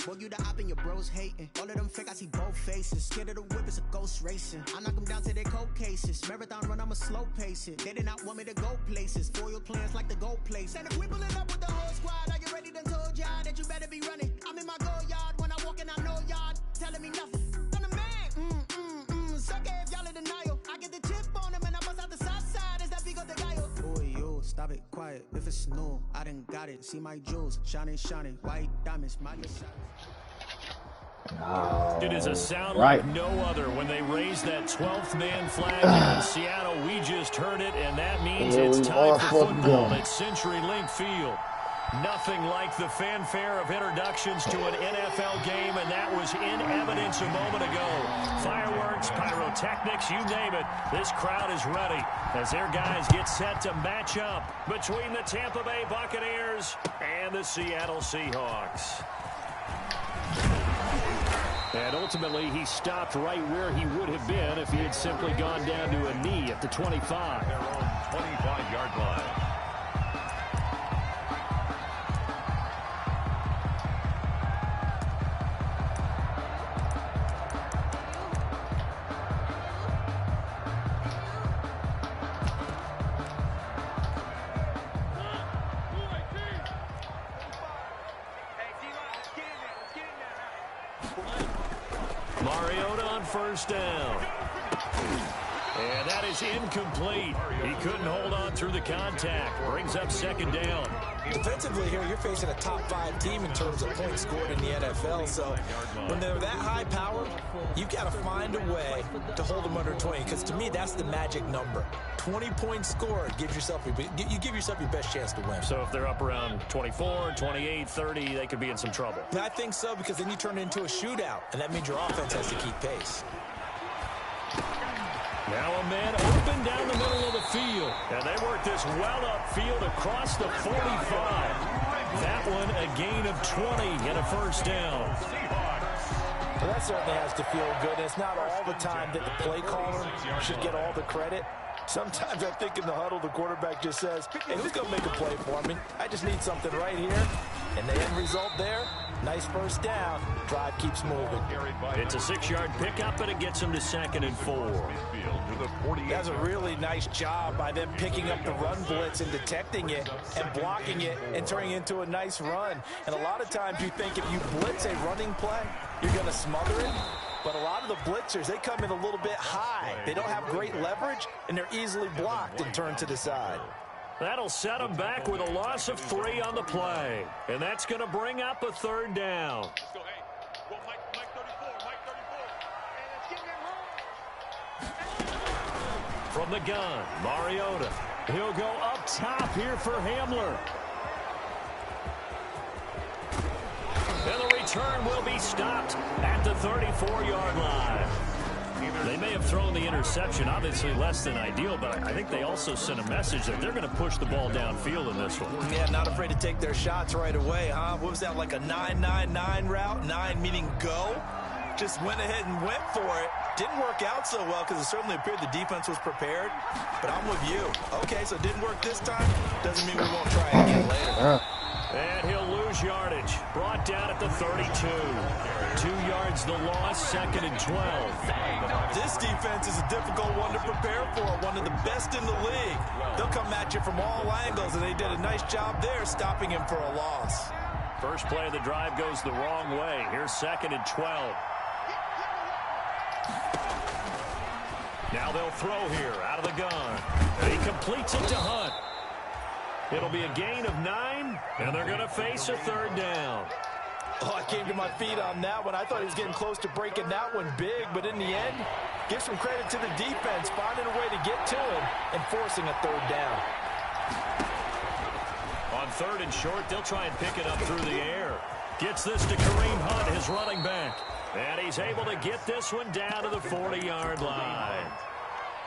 Boy, you the op and your bros hating. All of them fake, I see both faces. Scared of the whip, it's a ghost racing. I knock them down to their cold cases. Marathon run, I'ma slow pace it. They did not want me to go places. Foil plans like the gold place. And if we pulling up with the whole squad, are you ready? Done told y'all that you better be running. I'm in my go yard. When I walk in, I know y'all telling me nothing. I'm the man. Suck it if y'all in denial. I get the chip on them and I bust out the south side. Is that Vigo de Gallo? Boy, yo, stop it, quiet. If it's new, I done got it. See my jewels, shining, white diamonds, my It is a sound like no other when they raise that 12th man flag here in Seattle. We just heard it, and that means it's time for football at CenturyLink Field. Nothing like the fanfare of introductions to an NFL game, and that was in evidence a moment ago. Fireworks, pyrotechnics, you name it. This crowd is ready as their guys get set to match up between the Tampa Bay Buccaneers and the Seattle Seahawks. And ultimately, he stopped right where he would have been if he had simply gone down to a knee at the 25. Their own 25-yard line. Mariota on first down. And that is incomplete. He couldn't hold on through the contact. Brings up second down. Defensively here, you're facing a top-5 team in terms of points scored in the NFL. So when they're that high-powered, you've got to find a way to hold them under 20. Because to me, that's the magic number. 20 points scored gives yourself you give yourself your best chance to win. So if they're up around 24, 28, 30, they could be in some trouble. I think so, because then you turn it into a shootout, and that means your offense has to keep pace. Now a man open down the middle of the field. And they work this well upfield across the 45. That one a gain of 20 and a first down. Well, that certainly has to feel good. It's not all the time that the play caller should get all the credit. Sometimes I think in the huddle, the quarterback just says, hey, who's going to make a play for me? I just need something right here. And the end result there, nice first down. Drive keeps moving. It's a 6-yard pickup, and it gets him to 2nd and 4. That's a really nice job by them picking up the run blitz and detecting it and blocking it and turning it into a nice run. And a lot of times you think if you blitz a running play, you're going to smother it. But a lot of the blitzers, they come in a little bit high. They don't have great leverage, and they're easily blocked and turned to the side. That'll set them back with a loss of 3 on the play. And that's going to bring up a 3rd down. From the gun, Mariota. He'll go up top here for Hamler. And the return will be stopped at the 34-yard line. They may have thrown the interception, obviously less than ideal, but I think they also sent a message that they're going to push the ball downfield in this one. Yeah, not afraid to take their shots right away, huh? What was that, like a 9-9-9 route? 9 meaning go? Just went ahead and went for it. Didn't work out so well because it certainly appeared the defense was prepared. But I'm with you. Okay, so it didn't work this time. Doesn't mean we won't try it again later. And he'll lose yardage. Brought down at the 32. 2 yards the loss, 2nd and 12. This defense is a difficult one to prepare for. One of the best in the league. They'll come at you from all angles, and they did a nice job there stopping him for a loss. First play of the drive goes the wrong way. Here's 2nd and 12. Now they'll throw here out of the gun. And he completes it to Hunt. It'll be a gain of 9, and they're going to face a 3rd down. Oh, I came to my feet on that one. I thought he was getting close to breaking that one big, but in the end, give some credit to the defense, finding a way to get to him and forcing a 3rd down. On 3rd and short, they'll try and pick it up through the air. Gets this to Kareem Hunt, his running back. And he's able to get this one down to the 40-yard line.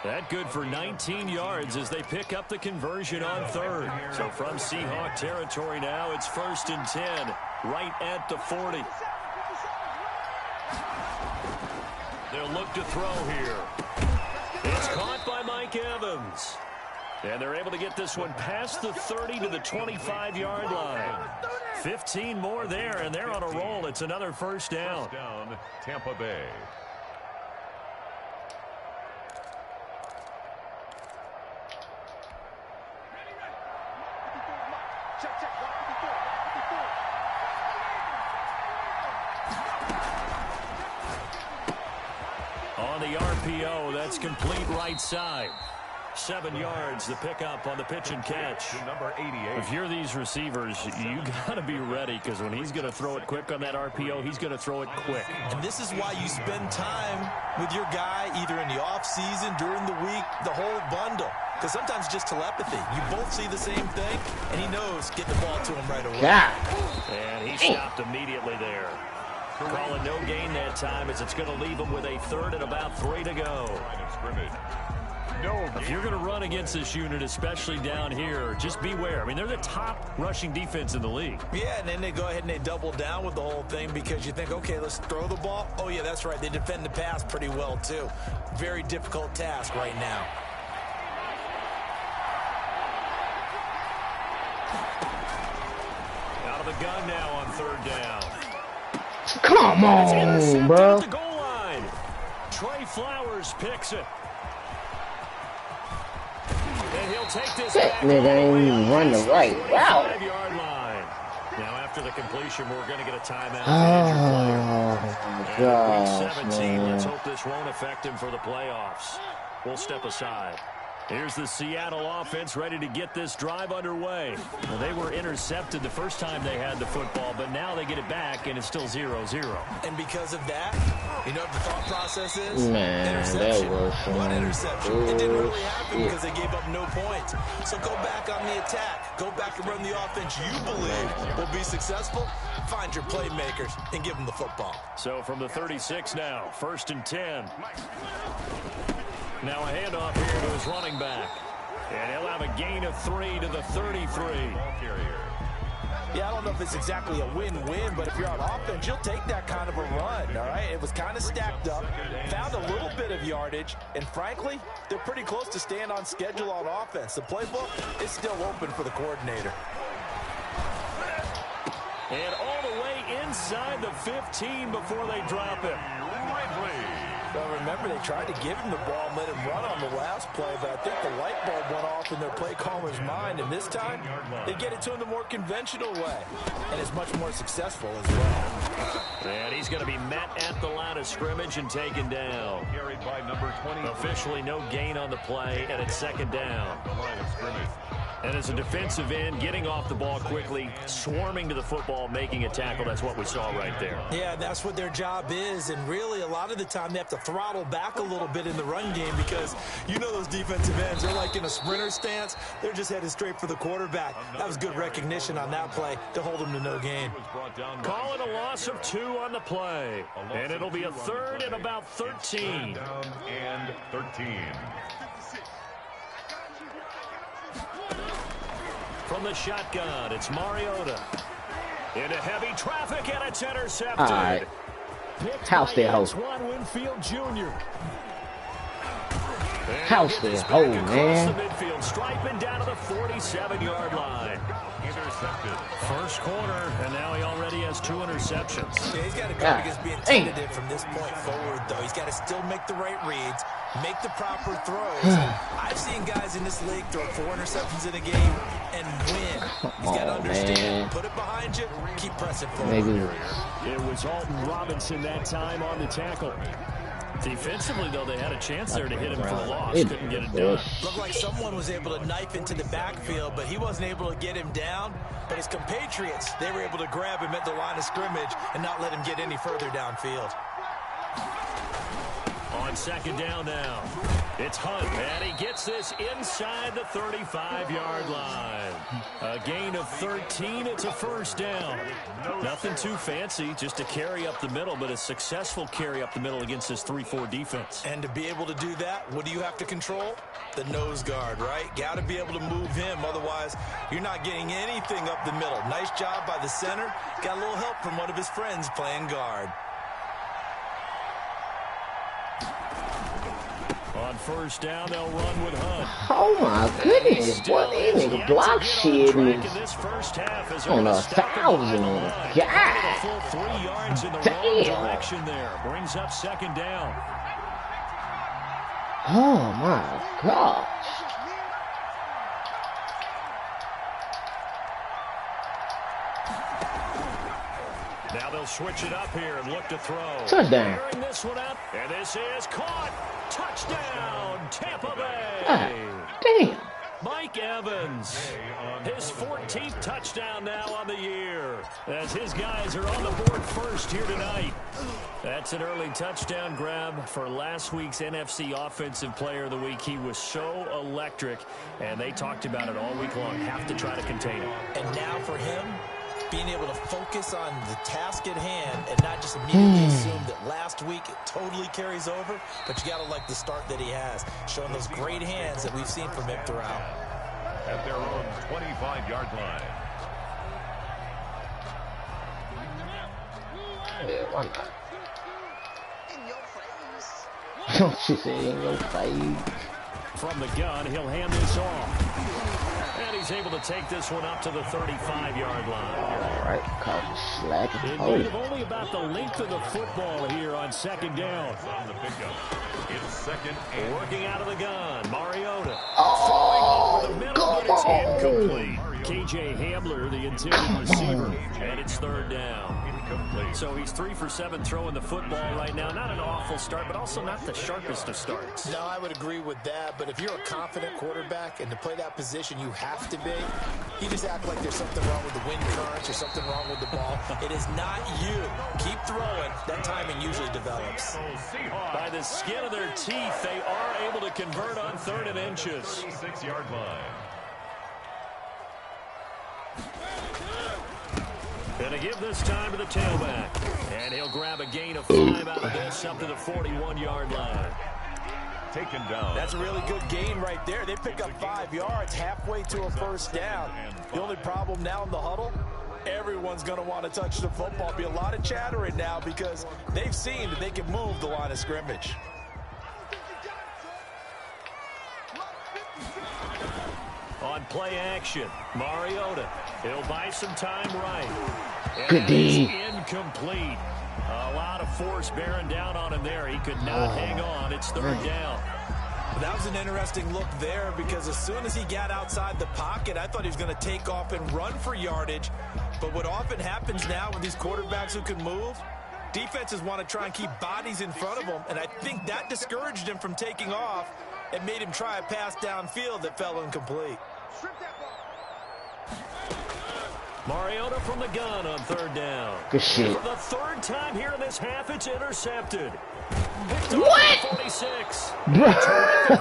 That good for 19 yards as they pick up the conversion on 3rd. So from Seahawk territory now, it's 1st and 10, right at the 40. They'll look to throw here. It's caught by Mike Evans. And they're able to get this one past the 30 to the 25-yard line. 15 more there, and they're on a roll. It's another first down. First down, Tampa Bay. On the RPO, that's complete right side. 7 yards, the pickup on the pitch and catch. Number 88. If you're these receivers, you got to be ready, because when he's going to throw it quick on that RPO, he's going to throw it quick. And this is why you spend time with your guy either in the offseason, during the week, the whole bundle. Because sometimes just telepathy. You both see the same thing, and he knows get the ball to him right away. Yeah. And he stopped immediately there. Calling no gain that time, as it's going to leave him with a third and about 3 to go. If you're going to run against this unit, especially down here, just beware. I mean, they're the top rushing defense in the league. Yeah, and then they go ahead and they double down with the whole thing because you think, okay, let's throw the ball. Oh, yeah, that's right. They defend the pass pretty well, too. Very difficult task right now. Out of the gun now on 3rd down. Come on, bro. At the goal line. Trey Flowers picks it. And he'll take this That nigga ain't even run the right route. 5-yard line. Now after the completion, we're going to get a timeout. Oh, gosh, 17. man. Let's hope this won't affect him for the playoffs. We'll step aside. Here's the Seattle offense ready to get this drive underway. Well, they were intercepted the first time they had the football, but now they get it back, and it's still 0-0. And because of that, you know what the thought process is? Man, interception. that was some One interception. It didn't really happen bullshit. because they gave up no points. So go back on the attack. Go back and run the offense you believe will be successful. Find your playmakers and give them the football. So from the 36 now, 1st and 10. Now a handoff here to his running back. And he'll have a gain of 3 to the 33. Yeah, I don't know if it's exactly a win-win, but if you're on offense, you'll take that kind of a run, all right? It was kind of stacked up, found a little bit of yardage, and frankly, they're pretty close to staying on schedule on offense. The playbook is still open for the coordinator. And all the way inside the 15 before they drop it. Well, remember, they tried to give him the ball and let him run on the last play, but I think the light bulb went off in their play caller's mind, and this time, they get it to him the more conventional way, and it's much more successful as well. And he's going to be met at the line of scrimmage and taken down. Carried by number 20. Officially no gain on the play, and it's 2nd down. The line of scrimmage. And as a defensive end, getting off the ball quickly, swarming to the football, making a tackle, that's what we saw right there. Yeah, that's what their job is, and really a lot of the time they have to throttle back a little bit in the run game because you know those defensive ends, they're like in a sprinter stance. They're just headed straight for the quarterback. That was good recognition on that play to hold them to no gain. Call it a loss of 2 on the play, and it'll be a 3rd and about 13. Down and 13. From the shotgun, it's Mariota. Into heavy traffic, and it's intercepted. All right. House their hoe. Antoine Winfield Jr. House their hoe, man. The midfield, striping down to the 47-yard line. Intercepted. First quarter, and now he already has 2 interceptions. Yeah, he's got to guard against being tentative from this point forward, though. He's got to still make the right reads, make the proper throws. I've seen guys in this league throw 4 interceptions in a game and win. He's got to understand, put it behind you, keep pressing forward. It was Alton Robinson that time on the tackle. Defensively, though, they had a chance there to hit him for the loss. Couldn't get it done. Looked like someone was able to knife into the backfield, but he wasn't able to get him down. But his compatriots, they were able to grab him at the line of scrimmage and not let him get any further downfield. On 2nd down now, it's Hunt, and he gets this inside the 35-yard line. A gain of 13, it's a 1st down. Nothing too fancy, just a carry up the middle, but a successful carry up the middle against this 3-4 defense. And to be able to do that, what do you have to control? The nose guard, right? Got to be able to move him, otherwise you're not getting anything up the middle. Nice job by the center. Got a little help from one of his friends playing guard. On On first down, they'll run with Hunt. Oh my goodness, boy, they nigga block shit on 1,000. God. Full 3 yards in the Damn. wrong direction there. Brings up second down. Oh my gosh. Now they'll switch it up here and look to throw. Touchdown. Airing this one up, and this is caught. Touchdown, Tampa Bay. Damn. Mike Evans, his 14th touchdown now on the year, as his guys are on the board first here tonight. That's an early touchdown grab for last week's NFC Offensive Player of the Week. He was so electric, and they talked about it all week long. Have to try to contain him. And now for him, being able to focus on the task at hand and not just immediately assume that last week it totally carries over, but you got to like the start that he has, showing those great hands that we've seen from him throughout. At their own 25-yard line. Yeah, why not? She said in your face. From the gun, he'll hand this off. And he's able to take this one up to the 35-yard line. All right, caught the slack. In need of only about the length of the football here on second down. On the pickup. It's second and Working out of the gun, Mariota. Oh, Throwing over the middle, but it's incomplete. KJ Hamler, the intended receiver, and it's third down. incomplete. So he's 3 for 7 throwing the football right now. Not an awful start, but also not the sharpest of starts. No, I would agree with that, but if you're a confident quarterback and to play that position you have to be, you just act like there's something wrong with the wind currents or something wrong with the ball. It is not you. Keep throwing. That timing usually develops. By the skin of their teeth, they are able to convert on 3rd and inches. 36-yard line. Gonna give this time to the tailback. And he'll grab a gain of 5 out of this up to the 41-yard line. Taken down. That's a really good gain right there. They pick up 5 yards halfway to a first down. The only problem now in the huddle, everyone's going to want to touch the football. Be a lot of chattering now because they've seen that they can move the line of scrimmage. On play action, Mariota. He'll buy some time right. Good D. Incomplete. A lot of force bearing down on him there. He could not hang on. It's 3rd down. That was an interesting look there because as soon as he got outside the pocket, I thought he was going to take off and run for yardage. But what often happens now with these quarterbacks who can move, defenses want to try and keep bodies in front of them, and I think that discouraged him from taking off and made him try a pass downfield that fell incomplete. Mariota from the gun on 3rd down. Good shit. For the 3rd time here in this half, it's intercepted. What? 46. Bro,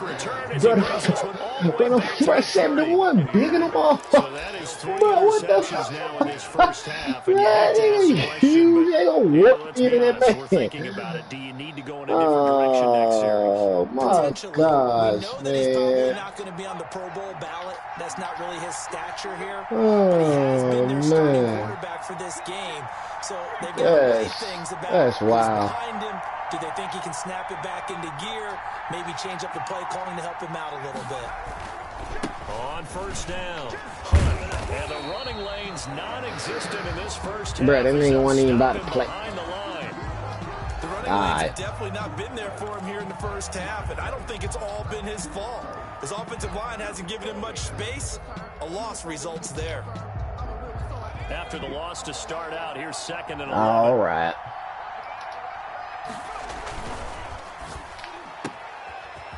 Return as he brings this one all the way bro, back to fresh 71, big in the ball. So that is 3 Bro, what the interceptions now in this first half. And you That have to ask the is question, huge. They gonna but, whoop let's you be in that honest, we're man. thinking about it. Do you need to go in a different direction next series? Oh my Potentially. We gosh, know that he's probably man. not going to be on the Pro Bowl ballot. That's not really his stature here. Oh, But he has been their starting man. quarterback for this game. So they've got to weigh things about That's who's wild. behind him. Do they think he can snap it back into gear? Maybe change up the play calling to help him out a little bit. On first down, Hunt, and the running lane's non-existent in this first half. Bro, that as nigga they'll wasn't even stop about to him play. behind the line. The running lanes have definitely not been there for him here in the first half, and I don't think it's all been his fault. His offensive line hasn't given him much space. A loss results there. After the loss to start out, here's 2nd and 11. All right.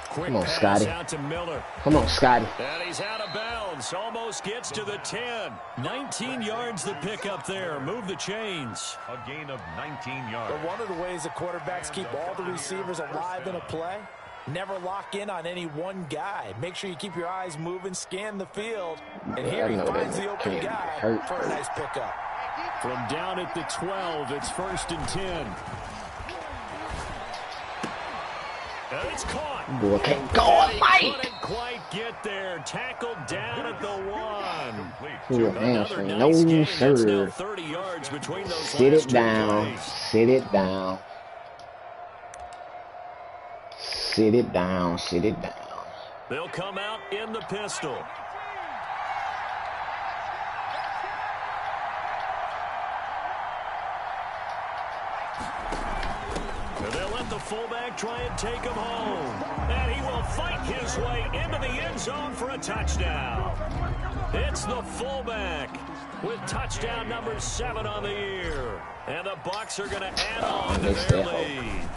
Quick Come on, pass Scotty. out to Miller. Come on, Scotty. And he's out of bounds. Almost gets to the 10. 19 yards the pick up there. Move the chains. A gain of 19 yards. But one of the ways the quarterbacks keep all the receivers alive in a play, never lock in on any one guy. Make sure you keep your eyes moving, scan the field, and here he finds the open guy for a nice pickup. From down at the 12, it's 1st and 10. And it's caught. Boy, can't go on, Mike. Couldn't quite get there. Tackled down at the 1. Ooh, Another hamstring. nice No, gain. That's now sir. 30 yards between those Sit last it two down. plays. Sit it down. Sit it down. Sit it down. They'll come out in the pistol. They'll let the fullback try and take him home. And he will fight his way into the end zone for a touchdown. It's the fullback with touchdown number 7 on the year. And the Bucs are going to add on to their lead.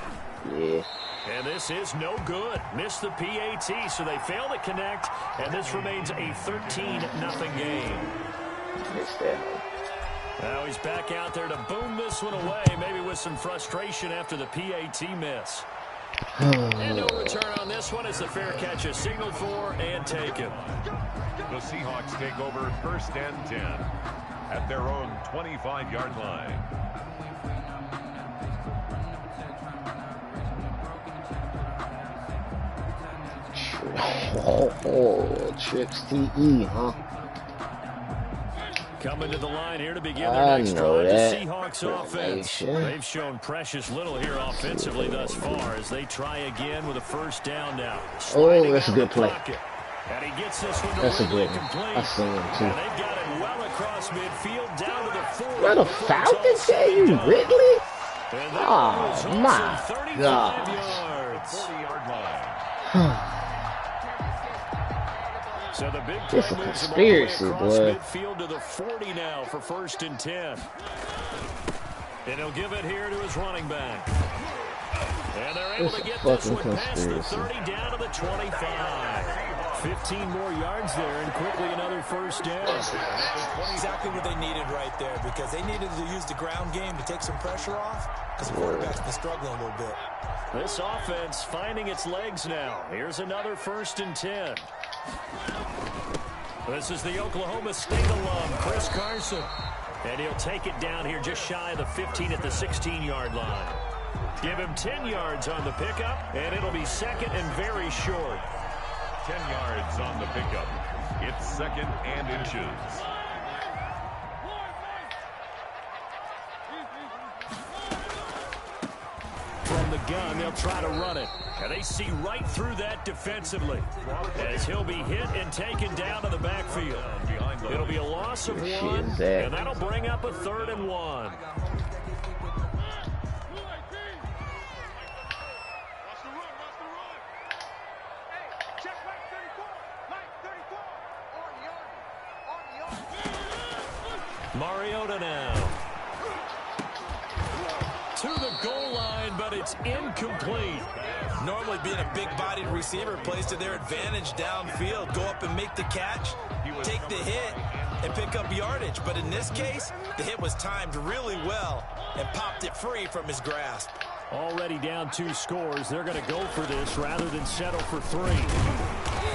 Yeah. And this is no good. Missed the PAT, so they fail to connect. And this remains a 13-0 game. Missed that. Now he's back out there to boom this one away, maybe with some frustration after the PAT miss. And no return on this one as the fair catch is signaled for and taken. The Seahawks take over 1st and 10 at their own 25-yard line. Oh, Trips TE, huh? Coming to the line here to begin their next drive, the Seahawks offense. They've shown precious little here offensively thus far as they try again with a first down now. Oh, that's a good play. And he gets this one That's a good one. I seen him too. And they've got it well across midfield down to the 4. What a Falcons game, Ridley? Oh my God. 40-yard line. So the big It's a conspiracy, boy. Midfield to the 40 now for 1st and 10. And he'll give it here to his running back. And they're able to get this one past the 30 down to the 25. 15 more yards there and quickly another first down. Exactly what they needed right there because they needed to use the ground game to take some pressure off because the quarterback's been struggling a little bit. This offense finding its legs now. Here's another 1st and 10. This is the Oklahoma State alum, Chris Carson. And he'll take it down here just shy of the 15 at the 16-yard line. Give him 10 yards on the pickup, and it'll be 2nd and very short. 10 yards on the pickup. It's 2nd and inches. From the gun, they'll try to run it. And they see right through that defensively as he'll be hit and taken down to the backfield. It'll be a loss of 1, and that'll bring up a 3rd and 1. Mariota now. To the goal line, but it's incomplete. Normally being a big-bodied receiver plays to their advantage downfield. Go up and make the catch, take the hit, and pick up yardage. But in this case, the hit was timed really well and popped it free from his grasp. Already down 2 scores. They're going to go for this rather than settle for 3.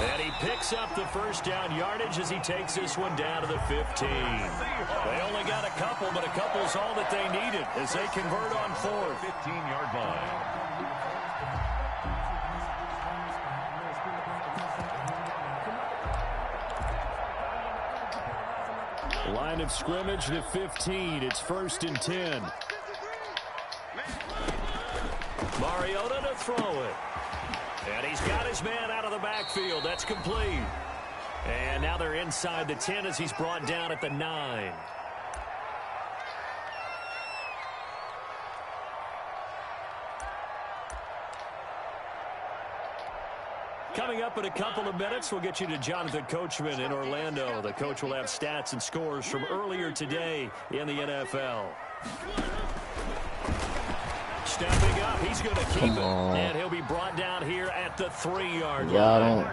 And he picks up the first down yardage as he takes this one down to the 15. They only got a couple, but a couple's all that they needed as they convert on 4th. 15-yard line. Line of scrimmage to 15. It's 1st and 10. Mariota to throw it. And he's got his man out of the backfield. That's complete. And now they're inside the 10 as he's brought down at the 9. Coming up in a couple of minutes, we'll get you to Jonathan Coachman in Orlando. The coach will have stats and scores from earlier today in the NFL. Stepping up, he's going to keep it. And he'll be brought down here at the 3-yard line.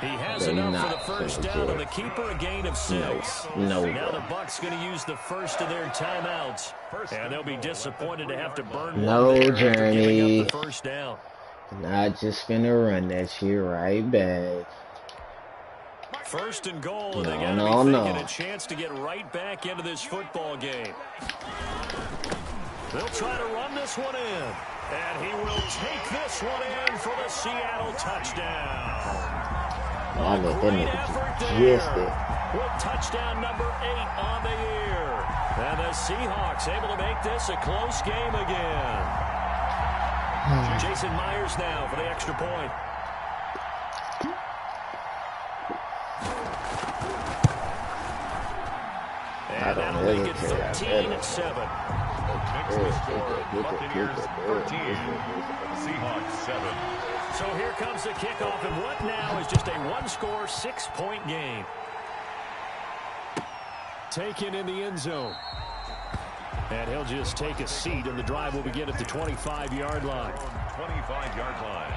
He has enough for the first down, and the keeper a gain of 6. No. Now the Bucs going to use the first of their timeouts. And they'll be disappointed to have to burn one there after giving up the first down. Not just finna run that shit right back. 1st and goal, and they got to be thinking a chance to get right back into this football game. They'll try to run this one in, and he will take this one in for the Seattle touchdown. Great effort there with touchdown number 8 on the year. And the Seahawks able to make this a close game again. Jason Myers now for the extra point. And that'll make it 13-7. Makes the score Buccaneers 13, Seahawks 7. So here comes the kickoff, and what now is just a one-score, 6-point game. Taken in the end zone. And he'll just take a seat, and the drive will begin at the 25-yard line. 25-yard line.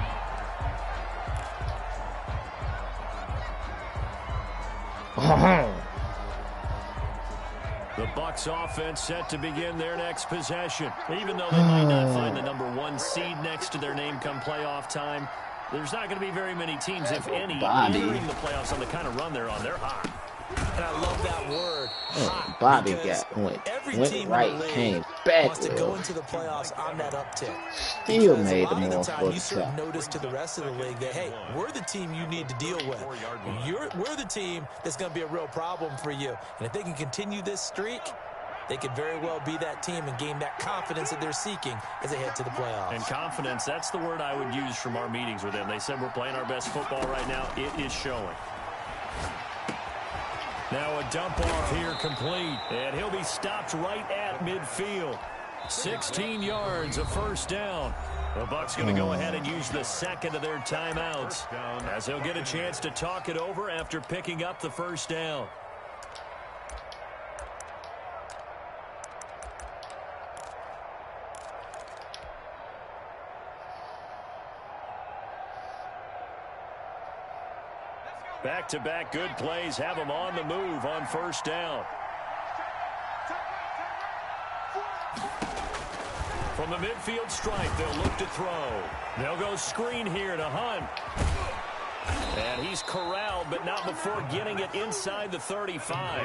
The Bucs offense set to begin their next possession. Even though they might not find the #1 seed next to their name come playoff time, there's not going to be very many teams, if any, entering the playoffs on the kind of run they're on. They're hot. And I love that word, hot. Bobby got went right, came back wants to go into the playoffs on that uptick. Still made the more time you sort of notice to the rest of the league that, hey, we're the team you need to deal with. We're the team that's going to be a real problem for you. And if they can continue this streak, they could very well be that team and gain that confidence that they're seeking as they head to the playoffs. And confidence, that's the word I would use from our meetings with them. They said we're playing our best football right now. It is showing. Now a dump off here complete, and he'll be stopped right at midfield. 16 yards, a first down. The Bucs going to go ahead and use the second of their timeouts as they'll get a chance to talk it over after picking up the first down. Back-to-back good plays have them on the move on first down. From the midfield stripe, they'll look to throw. They'll go screen here to Hunt. And he's corralled, but not before getting it inside the 35.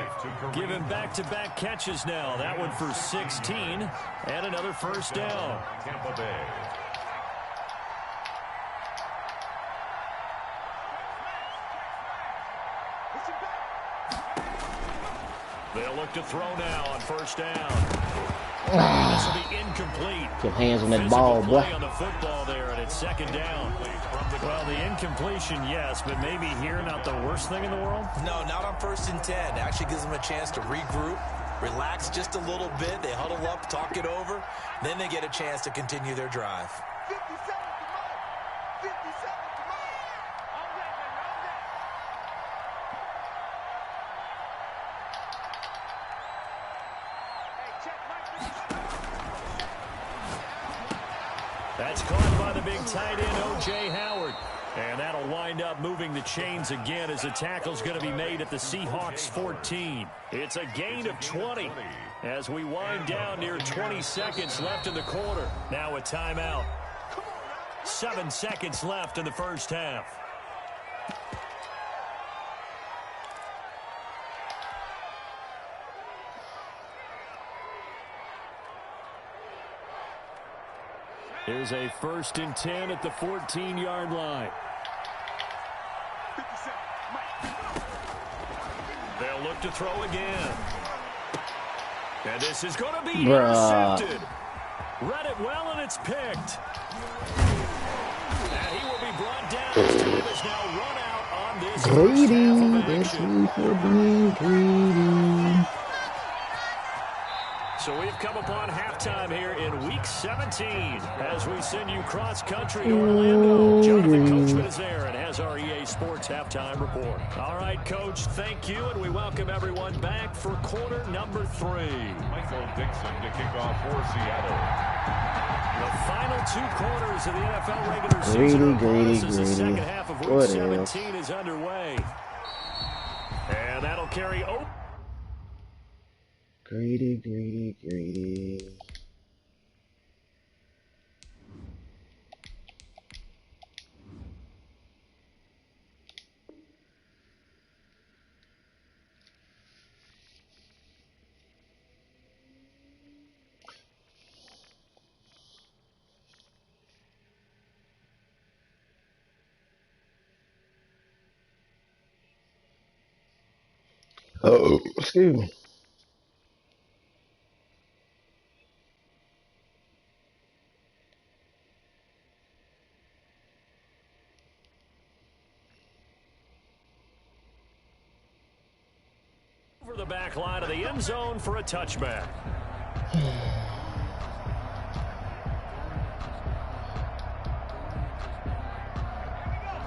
Give him back-to-back catches now. That one for 16, and another first down. Tampa Bay. They'll look to throw now on first down. This will be incomplete. Put hands on that ball, boy. On the football there, and it's second down. Well, the incompletion, yes, but maybe here not the worst thing in the world? No, not on 1st and 10. It actually gives them a chance to regroup, relax just a little bit. They huddle up, talk it over. Then they get a chance to continue their drive. That's caught by the big tight end, O.J. Howard. And that'll wind up moving the chains again as the tackle's going to be made at the Seahawks 14. It's a gain of 20 as we wind down near 20 seconds left in the quarter. Now a timeout. 7 seconds left in the first half. Here's a 1st and 10 at the 14-yard line. They'll look to throw again. And this is going to be intercepted. Read it well, and it's picked. And he will be brought down. His time is now run out on this first half of action. So we've come upon halftime here in Week 17 as we send you cross-country to Orlando. Jonathan Coachman is there and has our EA Sports halftime report. All right, Coach, thank you, and we welcome everyone back for quarter number 3. Michael Dixon to kick off for Seattle. The final 2 quarters of the NFL regular season. As the second half of Week 17 is underway. And that'll carry over. Greedy, greedy, greedy. Oh, excuse me. The back line of the end zone for a touchback.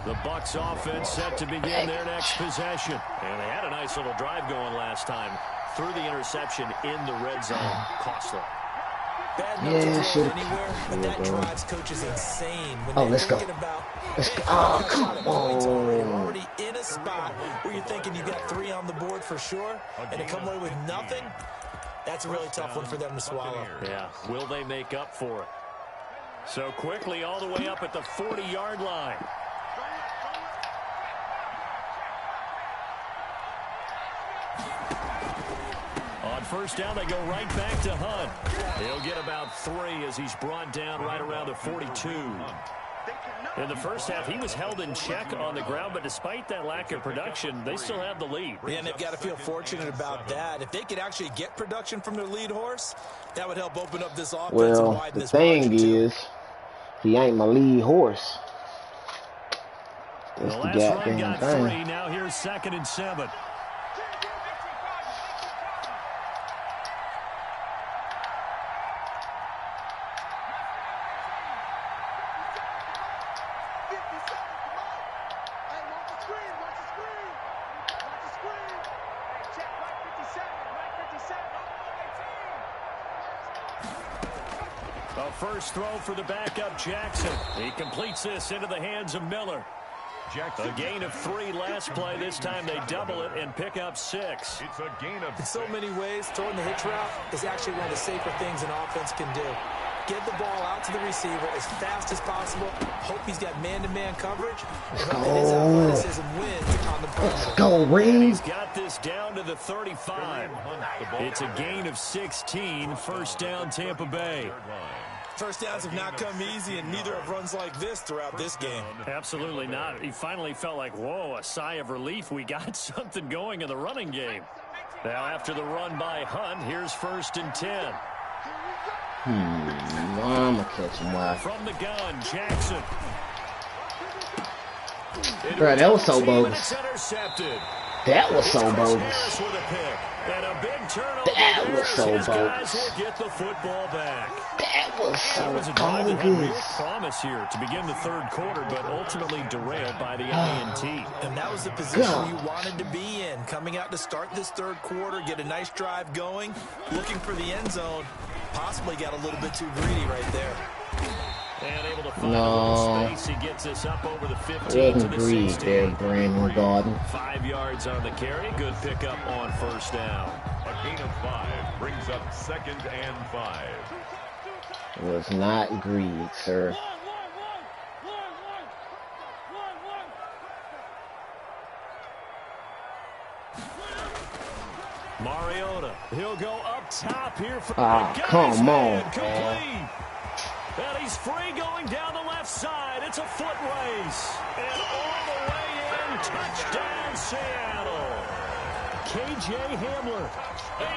The Bucs offense set to begin their next possession. And they had a nice little drive going last time. Through the interception in the red zone. Costly. Bad enough to throw anywhere, but that drives coaches insane when let's go. Oh, come on. You're already in a spot where you're thinking you've got 3 on the board for sure, and to come away with nothing, that's a really tough one for them to swallow. Yeah, will they make up for it? So quickly all the way up at the 40-yard line. On first down, they go right back to Hunt. He'll get about 3 as he's brought down right around the 42. In the first half, he was held in check on the ground, but despite that lack of production, they still have the lead. Yeah, and they've got to feel fortunate about that. If they could actually get production from their lead horse, that would help open up this offense and widen this margin. Well, the thing is, he ain't my lead horse. That's the goddamn thing. 3. Now here's 2nd and 7. First throw for the backup Jackson. He completes this into the hands of Miller. A gain of 3 last play. This time they double it and pick up 6. It's a gain of 6. In so many ways, throwing the hitch route is actually one of the safer things an offense can do. Get the ball out to the receiver as fast as possible. Hope he's got man-to-man coverage. Let's go. His athleticism wins on the perimeter. Let's go, Ring. He's got this down to the 35. It's a gain of 16. First down, Tampa Bay. First downs have not come easy, and neither have runs like this throughout this game. Absolutely not. He finally felt like, whoa, a sigh of relief. We got something going in the running game. Now after the run by Hunt, here's 1st and 10. I'm going to catch him wide. From the gun, Jackson. Bro, that was so bogus. Intercepted. That was so bogus. And a big turnover. That was so bogus. Guys will get the football back. That was so a drive that had real bogus. promise here to begin the 3rd quarter, but ultimately derailed by the INT. And that was the position you wanted to be in. Coming out to start this 3rd quarter, get a nice drive going, looking for the end zone. Possibly got a little bit too greedy right there. And able to find a little space. He gets this up over the 15 to the 16. There, Brandon Garden. 5 yards on the carry. Good pickup on first down. A gain of 5 brings up 2nd and 5. It was not greed, sir. Mariota, he'll go up top here for come on, complete. And he's free going down the left side. It's a foot race. And all the way in, touchdown Seattle. KJ Hamler,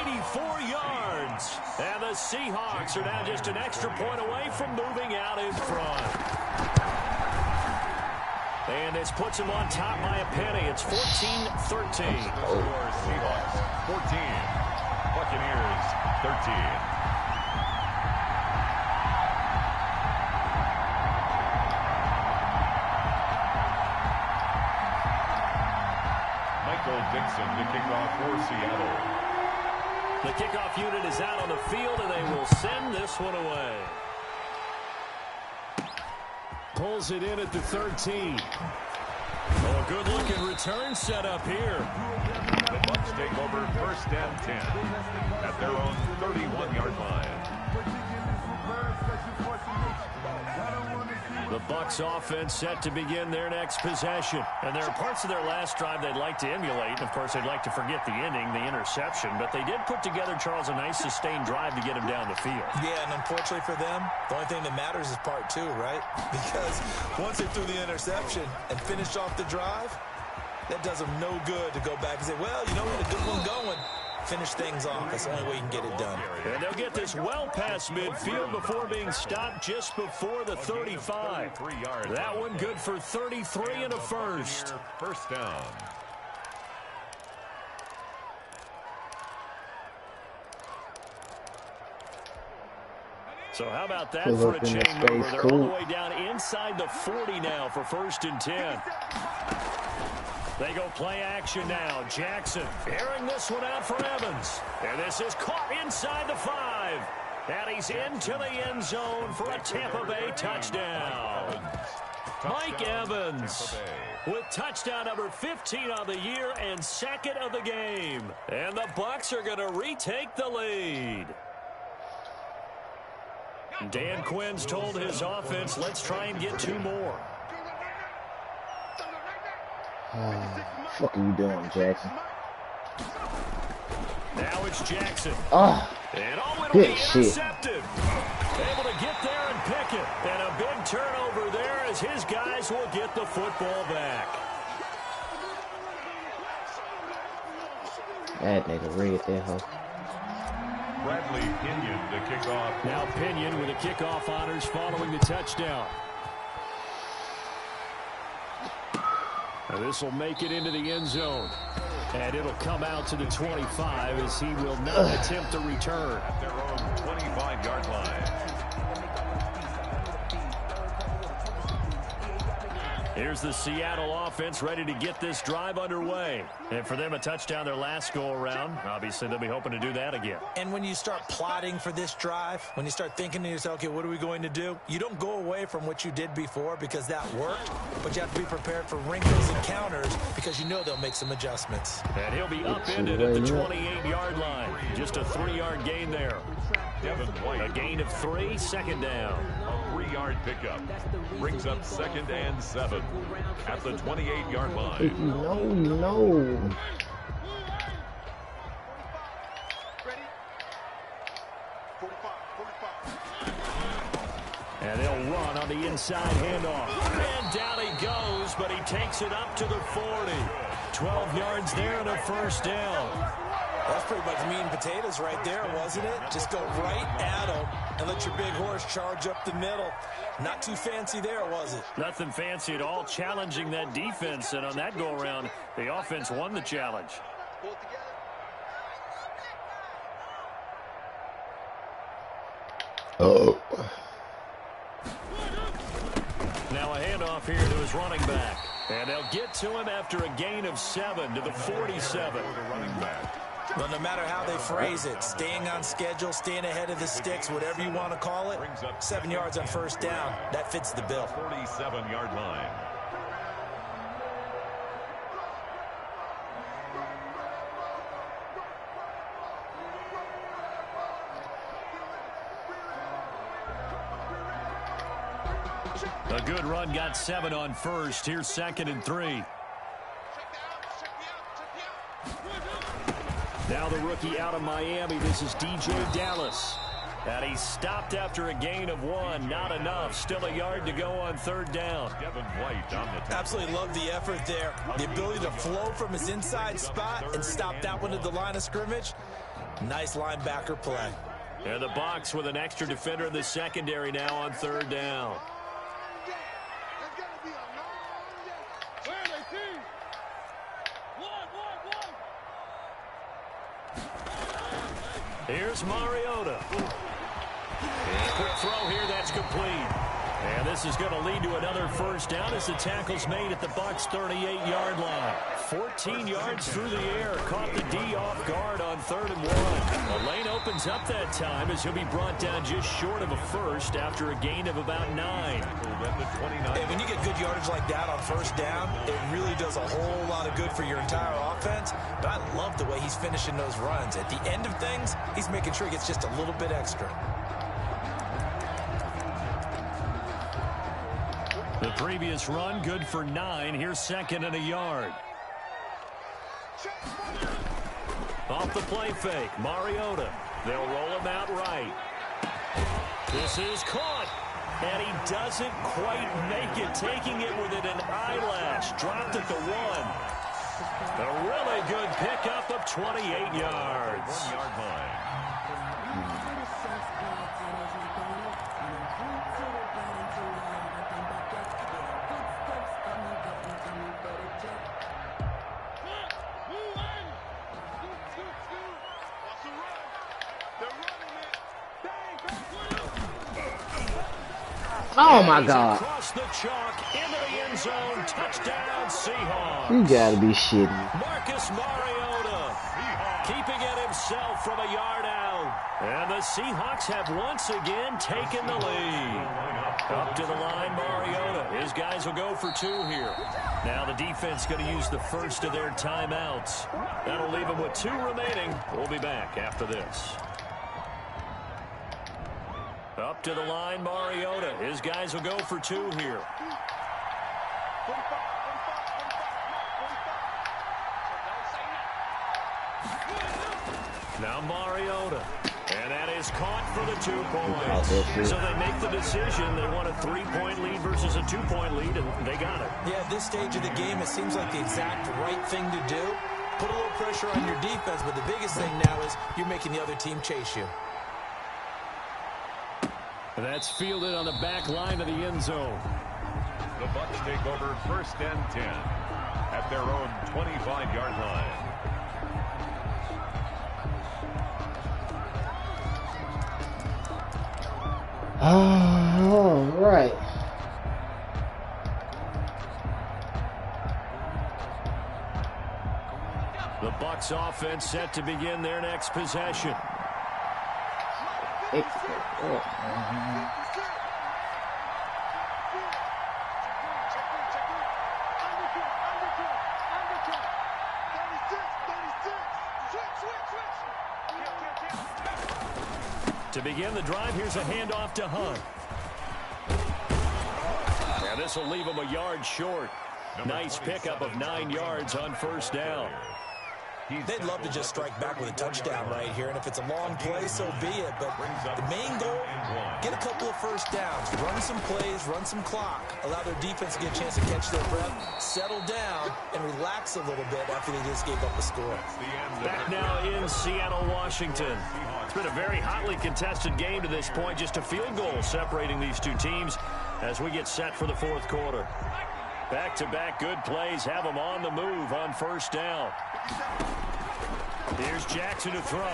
84 yards. And the Seahawks are now just an extra point away from moving out in front. And this puts him on top by a penny. It's 14-13. Seahawks 14, Buccaneers 13. Dixon to kick off for Seattle. The kickoff unit is out on the field, and they will send this one away. Pulls it in at the 13. Oh, good-looking return set up here. The Bucs take over 1st and 10 at their own 31-yard line. The Bucs offense set to begin their next possession. And there are parts of their last drive they'd like to emulate. And of course, they'd like to forget the inning, the interception. But they did put together, Charles, a nice sustained drive to get him down the field. Yeah, and unfortunately for them, the only thing that matters is part 2, right? Because once they threw the interception and finished off the drive, that does them no good to go back and say, well, you know, we had a good one going. Finish things off. That's the only way you can get it done. And they'll get this well past midfield before being stopped just before the 35. That one good for 33 and a first. First down. So how about that for a chain mover? They're all the way down inside the 40 now for 1st and 10. They go play action now. Jackson airing this one out for Evans. And this is caught inside the 5. And he's into the end zone for a Tampa Bay touchdown. Mike Evans with touchdown number 15 on the year and 2nd of the game. And the Bucs are going to retake the lead. Dan Quinn's told his offense, let's try and get 2 more. Fuck are you doing, Jackson? Now it's Jackson. And good shit. Able to get there and pick it. And a big turnover there as his guys will get the football back. That nigga read that hoe. Bradley Pinion to kick off. Now Pinion with the kickoff honors following the touchdown. Now this will make it into the end zone. And it'll come out to the 25 as he will not attempt to return. At their own 25-yard line. Here's the Seattle offense ready to get this drive underway. And for them, a touchdown their last go-around. Obviously, they'll be hoping to do that again. And when you start plotting for this drive, when you start thinking to yourself, okay, what are we going to do? You don't go away from what you did before because that worked, but you have to be prepared for wrinkles and counters because you know they'll make some adjustments. And he'll be upended at the 28-yard line. Just a 3-yard gain there. Devin White. A gain of 3, 2nd down. A 3-yard pickup. Brings up 2nd and 7 at the 28-yard line. No. And they'll run on the inside handoff. And down he goes, but he takes it up to the 40. 12 yards there and a 1st down. That's pretty much meat and potatoes right there, wasn't it? Just go right at him and let your big horse charge up the middle. Not too fancy there, was it? Nothing fancy at all, challenging that defense. And on that go-around, the offense won the challenge. Now a handoff here to his running back. And they'll get to him after a gain of 7 to the 47. Well, no matter how they phrase it, staying on schedule, staying ahead of the sticks, whatever you want to call it, 7 yards on 1st down, that fits the bill. 47-yard line. A good run got 7 on 1st. Here's 2nd and 3. Now the rookie out of Miami. This is DJ Dallas. And he stopped after a gain of 1. Not enough. Still a yard to go on 3rd down. Devin White on the top. Absolutely love the effort there. The ability to flow from his inside spot and stop that one at the line of scrimmage. Nice linebacker play. And the Bucs with an extra defender in the secondary now on 3rd down. Here's Mariota. Quick throw here, that's complete. And this is going to lead to another 1st down as the tackle's made at the Bucs' 38-yard line. 14 yards through the air. Caught the D off guard on 3rd and 1. The lane opens up that time as he'll be brought down just short of a 1st after a gain of about 9. And when you get good yardage like that on 1st down, it really does a whole lot of good for your entire offense. But I love the way he's finishing those runs. At the end of things, he's making sure he gets just a little bit extra. The previous run, good for 9. Here's 2nd and a yard. Off the play fake, Mariota. They'll roll him out right. This is caught. And he doesn't quite make it, taking it within an eyelash. Dropped at the 1. A really good pickup of 28 yards. 1-yard line. Oh my God. Across the chalk into the end zone. Touchdown Seahawks. You gotta be shitting. Marcus Mariota keeping it himself from a yard out. And the Seahawks have once again taken the lead. Up to the line, Mariota. His guys will go for 2 here. Now the defense going to use the first of their timeouts. That'll leave them with 2 remaining. We'll be back after this. Up to the line, Mariota. His guys will go for 2 here. Now Mariota. And that is caught for the 2 points. So they make the decision. They want a 3-point lead versus a 2-point lead, and they got it. Yeah, at this stage of the game, it seems like the exact right thing to do. Put a little pressure on your defense, but the biggest thing now is you're making the other team chase you. That's fielded on the back line of the end zone. The Bucs take over 1st and 10 at their own 25-yard line. All right. The Bucs offense set to begin their next possession. To begin the drive, here's a handoff to Hunt. Now this will leave him a yard short. Nice pickup of 9 yards on 1st down. They'd love to just strike back with a touchdown right here, and if it's a long play, so be it. But the main goal, get a couple of 1st downs, run some plays, run some clock, allow their defense to get a chance to catch their breath, settle down, and relax a little bit after they just gave up a score. Back now in Seattle, Washington. It's been a very hotly contested game to this point, just a field goal separating these 2 teams as we get set for the 4th quarter. Back-to-back good plays have them on the move on 1st down. Here's Jackson to throw.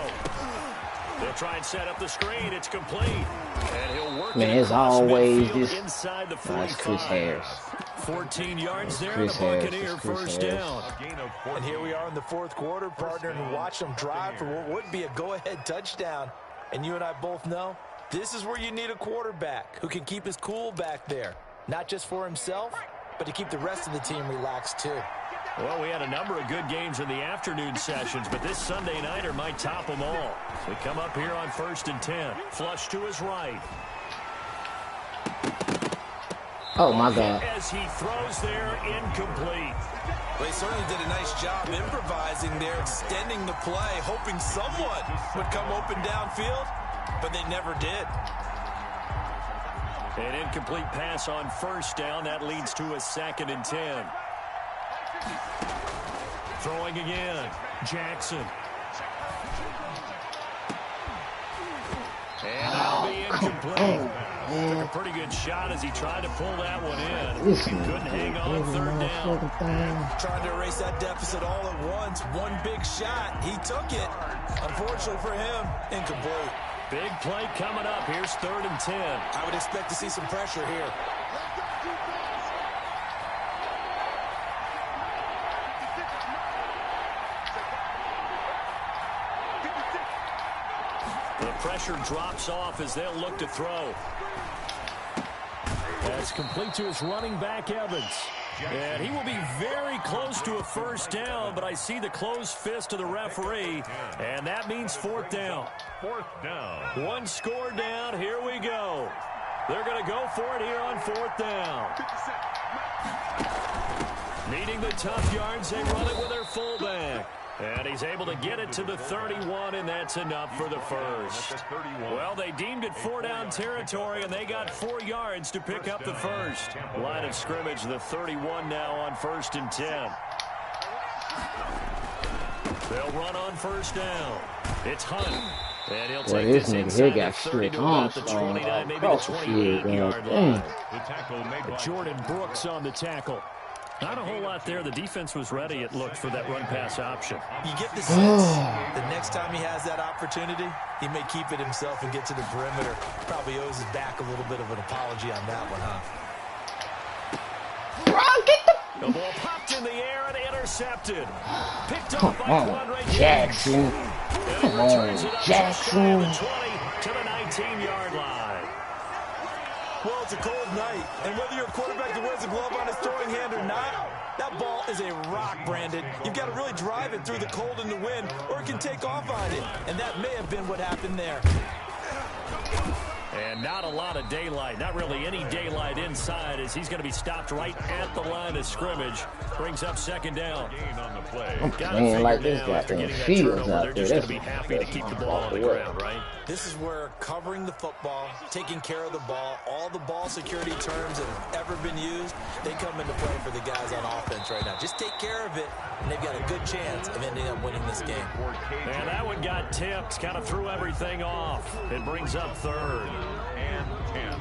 They'll try and set up the screen. It's complete. And he'll work Man, it it's always this. inside the 45. That's Chris Harris. 14 yards there, Chris and the Buccaneer Harris. 1st down. And here we are in the 4th quarter, partner, and watch them drive for what would be a go-ahead touchdown. And you and I both know this is where you need a quarterback who can keep his cool back there, not just for himself, but to keep the rest of the team relaxed too. Well, we had a number of good games in the afternoon sessions, but this Sunday nighter might top them all. We come up here on 1st and 10. Flush to his right. Oh, my God. As he throws there, incomplete. They certainly did a nice job improvising there, extending the play, hoping someone would come open downfield, but they never did. An incomplete pass on 1st down. That leads to a 2nd and 10. Throwing again. Jackson. And that'll be incomplete. Took a pretty good shot as he tried to pull that one in. Couldn't hang on 3rd down. Trying to erase that deficit all at once. One big shot. He took it. Unfortunately for him, incomplete. Big play coming up. Here's 3rd and 10. I would expect to see some pressure here. The pressure drops off as they'll look to throw. That's complete to his running back, Evans. And he will be very close to a 1st down, but I see the closed fist of the referee, and that means 4th down. 4th down. 1 score down. Here we go. They're going to go for it here on 4th down. Needing the tough yards, they run it with their fullback. And he's able to get it to the 31, and that's enough for the first. Well, they deemed it 4-down territory, and they got 4 yards to pick up the first. Line of scrimmage, the 31 now on 1st and 10. They'll run on 1st down. It's Hunt. And he'll take this inside the 30 to about the 29, maybe the 28-yard line. Jordan Brooks on the tackle. Not a whole lot there. The defense was ready, it looked, for that run-pass option. You get the sense the next time he has that opportunity, he may keep it himself and get to the perimeter. Probably owes his back a little bit of an apology on that one, huh? The ball popped in the air and intercepted. Picked up by Quandre Jackson. Come on, Jackson. To the 19-yard line. Well, it's a cold night, and whether you're a quarterback that wears a glove on his throwing hand or not, that ball is a rock, Brandon. You've got to really drive it through the cold and the wind, or it can take off on it, and that may have been what happened there. And not a lot of daylight, not really any daylight inside, as he's going to be stopped right at the line of scrimmage. Brings up second down. I'm playing like this goddamn fields out there. They're just going to be happy to keep the ball on the ground, right? This is where covering the football, taking care of the ball, all the ball security terms that have ever been used, they come into play for the guys on offense right now. Just take care of it, and they've got a good chance of ending up winning this game. And that one got tipped, kind of threw everything off. It brings up third. And 10.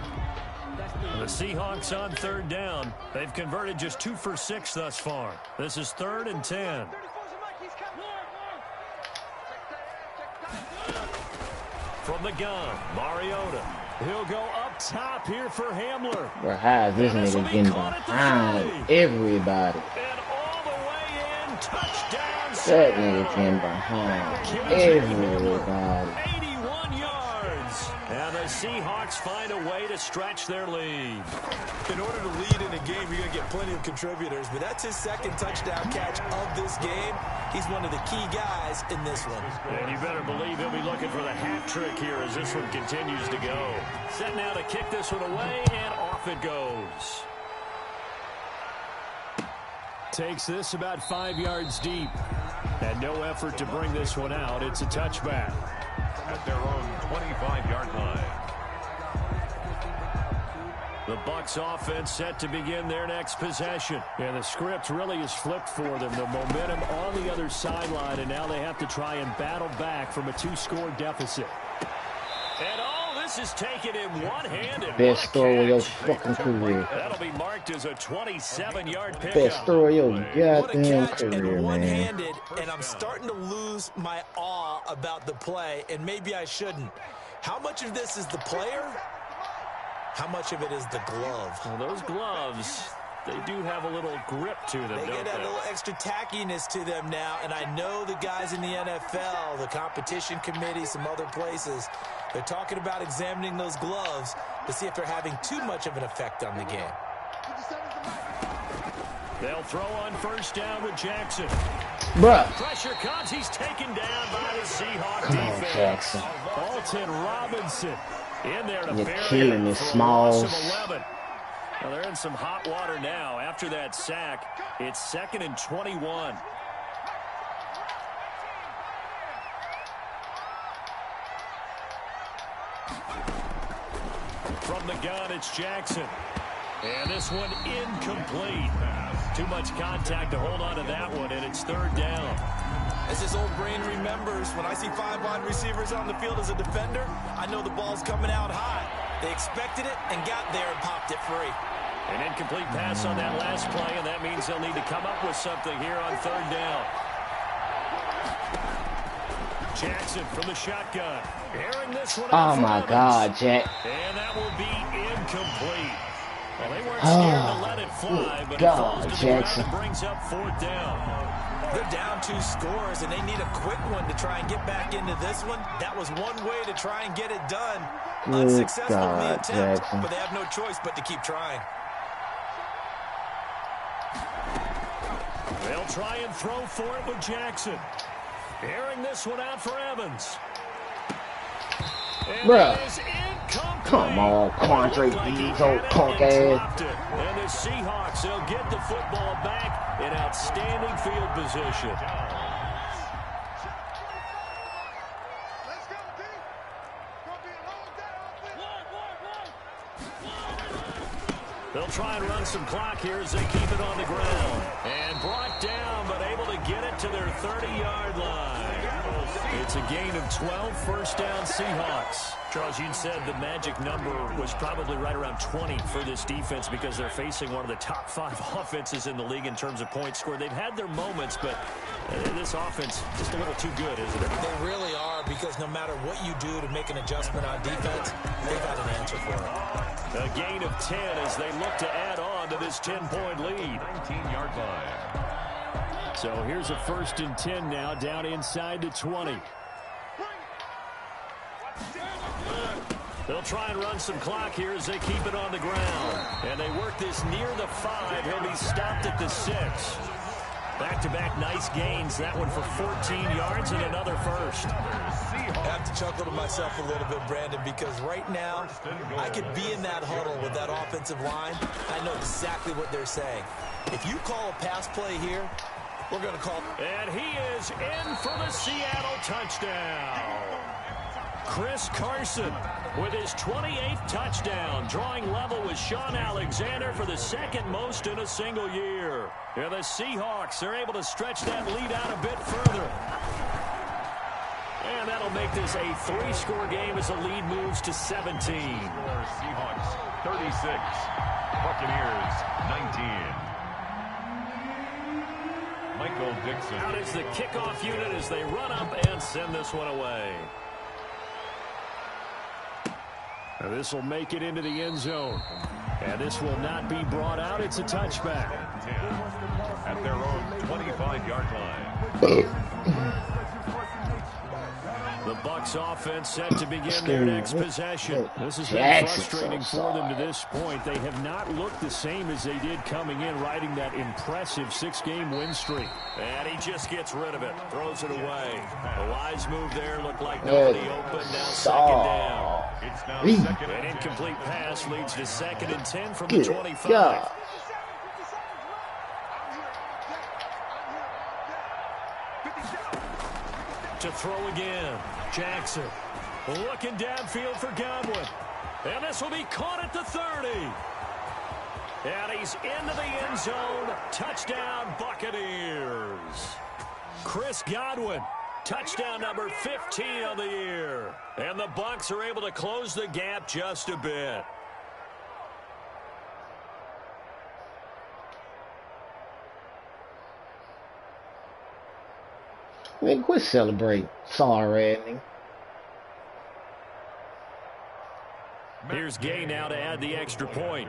The Seahawks on third down. They've converted just 2 for 6 thus far. This is 3rd and 10. From the gun, Mariota. He'll go up top here for Hamler. Bro, how is this nigga getting behind everybody? And all the way in, touchdown. That nigga getting behind everybody. 81 yards. And the Seahawks find a way to stretch their lead. In order to lead in a game, you're going to get plenty of contributors, but that's his second touchdown catch of this game. He's one of the key guys in this one. And you better believe he'll be looking for the hat trick here as this one continues to go. Set now to kick this one away, and off it goes. Takes this about 5 yards deep. And no effort to bring this one out. It's a touchback. At their own 25-yard line. The Bucs offense set to begin their next possession. And the script really is flipped for them. The momentum on the other sideline, and now they have to try and battle back from a 2-score deficit. And this is taken in one-handed. Best throw of your fucking career. That'll be marked as a 27-yard pickup. Best throw of your goddamn career, one-handed, and I'm starting to lose my awe about the play, and maybe I shouldn't. How much of this is the player? How much of it is the glove? Well, those gloves, they do have a little grip to them, They get a little extra tackiness to them now, and I know the guys in the NFL, the competition committee, some other places, they're talking about examining those gloves to see if they're having too much of an effect on the game. They'll throw on first down with Jackson. Bruh. Pressure comes. He's taken down by the Seahawks defense. Jackson. Alton Robinson in there to You're bury killing me, Smalls. Well, they're in some hot water now. After that sack, it's 2nd and 21. From the gun, it's Jackson. And this one incomplete. Too much contact to hold on to that one, and it's 3rd down. As his old brain remembers, when I see 5 wide receivers on the field as a defender, I know the ball's coming out high. They expected it and got there and popped it free. An incomplete pass on that last play, and that means they'll need to come up with something here on 3rd down. Jackson from the shotgun. Airing this one out. Oh, my God, Jack. And that will be incomplete. Well, they weren't scared to let it fly, but God, it falls to the Jackson. ground and brings up 4th down. They're down 2 scores, and they need a quick one to try and get back into this one. That was one way to try and get it done. Unsuccessful in the attempt, Jackson. but they have no choice but to keep trying. They'll try and throw for it with Jackson. Airing this one out for Evans. And Bruh. it is incomplete. Come on, Quandre Diggs, old punk ass. And the Seahawks, they'll get the football back in outstanding field position. They'll try and run some clock here as they keep it on the ground. And brought down, but able to get it to their 30-yard line. It's a gain of 12, first down Seahawks. Charles, you said the magic number was probably right around 20 for this defense because they're facing one of the top 5 offenses in the league in terms of points scored. They've had their moments, but this offense just a little too good, isn't it? They really are, because no matter what you do to make an adjustment on defense, they've got an answer for it. A gain of 10 as they look to add on to this 10-point lead. 19-yard line. So here's a 1st and 10 now, down inside the 20. They'll try and run some clock here as they keep it on the ground. And they work this near the 5. He'll be stopped at the 6. Back-to-back nice gains. That one for 14 yards and another first. I have to chuckle to myself a little bit, Brandon, because right now I could be in that huddle with that offensive line. I know exactly what they're saying. If you call a pass play here, we're going to call. And he is in for the Seattle touchdown. Chris Carson with his 28th touchdown, drawing level with Sean Alexander for the second most in a single year. And the Seahawks are able to stretch that lead out a bit further. And that'll make this a 3-score game as the lead moves to 17. Seahawks 36, Buccaneers 19. Michael Dixon. Out is the kickoff unit as they run up and send this one away. Now this will make it into the end zone. And this will not be brought out. It's a touchback. 10 at their own 25-yard line. The Bucs offense set to begin their next possession. This has been frustrating for them to this point. They have not looked the same as they did coming in, riding that impressive 6-game win streak. And he just gets rid of it, throws it away. A wise move there, looked like nobody open. Now 2nd down. It's now 2nd. An incomplete pass leads to 2nd and 10 from the 25. To throw again. Jackson looking downfield for Godwin. And this will be caught at the 30. And he's into the end zone. Touchdown, Buccaneers. Chris Godwin, touchdown number 15 on the year. And the Bucs are able to close the gap just a bit. Man, quit celebrating. Sorry, Randy. Here's Gay now to add the extra point.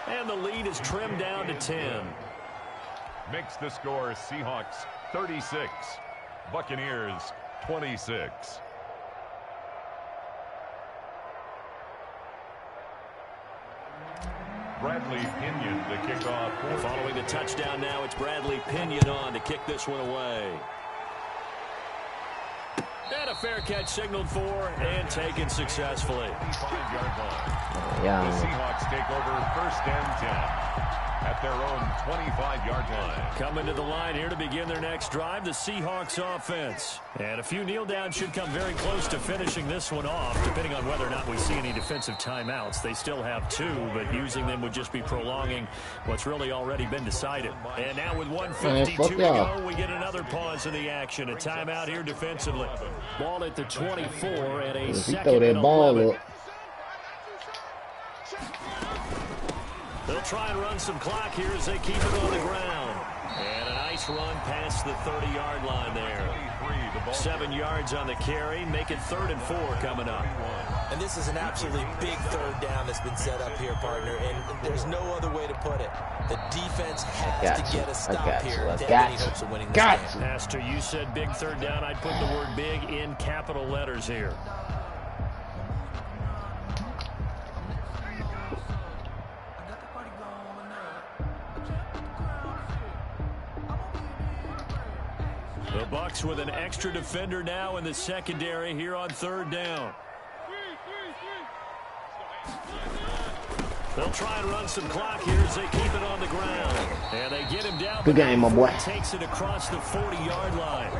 And the lead is trimmed down to 10. Makes the score Seahawks 36, Buccaneers 26. Bradley Pinion to kick off. Following the touchdown now, it's Bradley Pinion on to kick this one away. And a fair catch signaled for and taken successfully. 25-yard line. Yeah. The Seahawks take over 1st and 10 at their own 25-yard line. Coming to the line here to begin their next drive, the Seahawks offense. And a few kneel downs should come very close to finishing this one off, depending on whether or not we see any defensive timeouts. They still have 2, but using them would just be prolonging what's really already been decided. And now with 1:52 to go, we get another pause in the action. A timeout here defensively. Ball at the 24 and a 2nd and 11. They'll try and run some clock here as they keep it on the ground. And a nice run past the 30-yard line there. 7 yards on the carry. Make it 3rd and 4 coming up. And this is an absolutely big 3rd down that's been set up here, partner. And there's no other way to put it. The defense has to get a stop here to have any hopes of winning this game. Pastor, you said big 3rd down. I'd put the word big in capital letters here. The Bucs with an extra defender now in the secondary here on 3rd down. They'll try and run some clock here as they keep it on the ground. And they get him down. Good game, my boy. Takes it across the 40-yard line.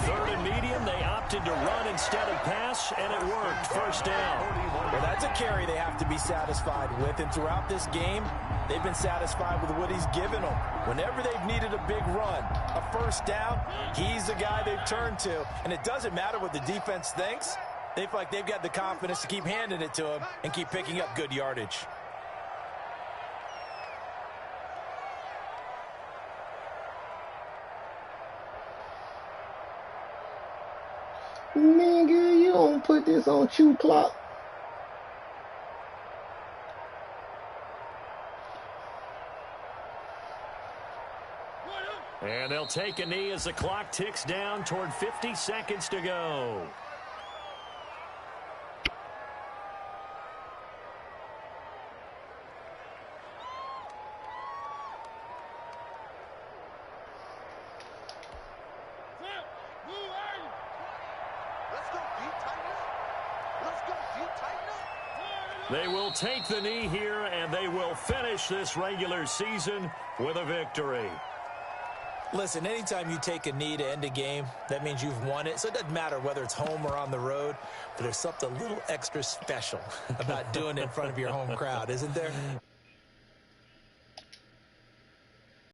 3rd and medium, they opted to run instead of pass, and it worked. 1st down. Well, that That's a carry they have to be satisfied with, and throughout this game, they've been satisfied with what he's given them. Whenever they've needed a big run, a first down, he's the guy they've turned to. And it doesn't matter what the defense thinks. They feel like they've got the confidence to keep handing it to him and keep picking up good yardage. Nigga, you don't put this on chew clock. And they'll take a knee as the clock ticks down toward 50 seconds to go. They will take the knee here, and they will finish this regular season with a victory. Listen, anytime you take a knee to end a game, that means you've won it. So it doesn't matter whether it's home or on the road, but there's something a little extra special about doing it in front of your home crowd, isn't there?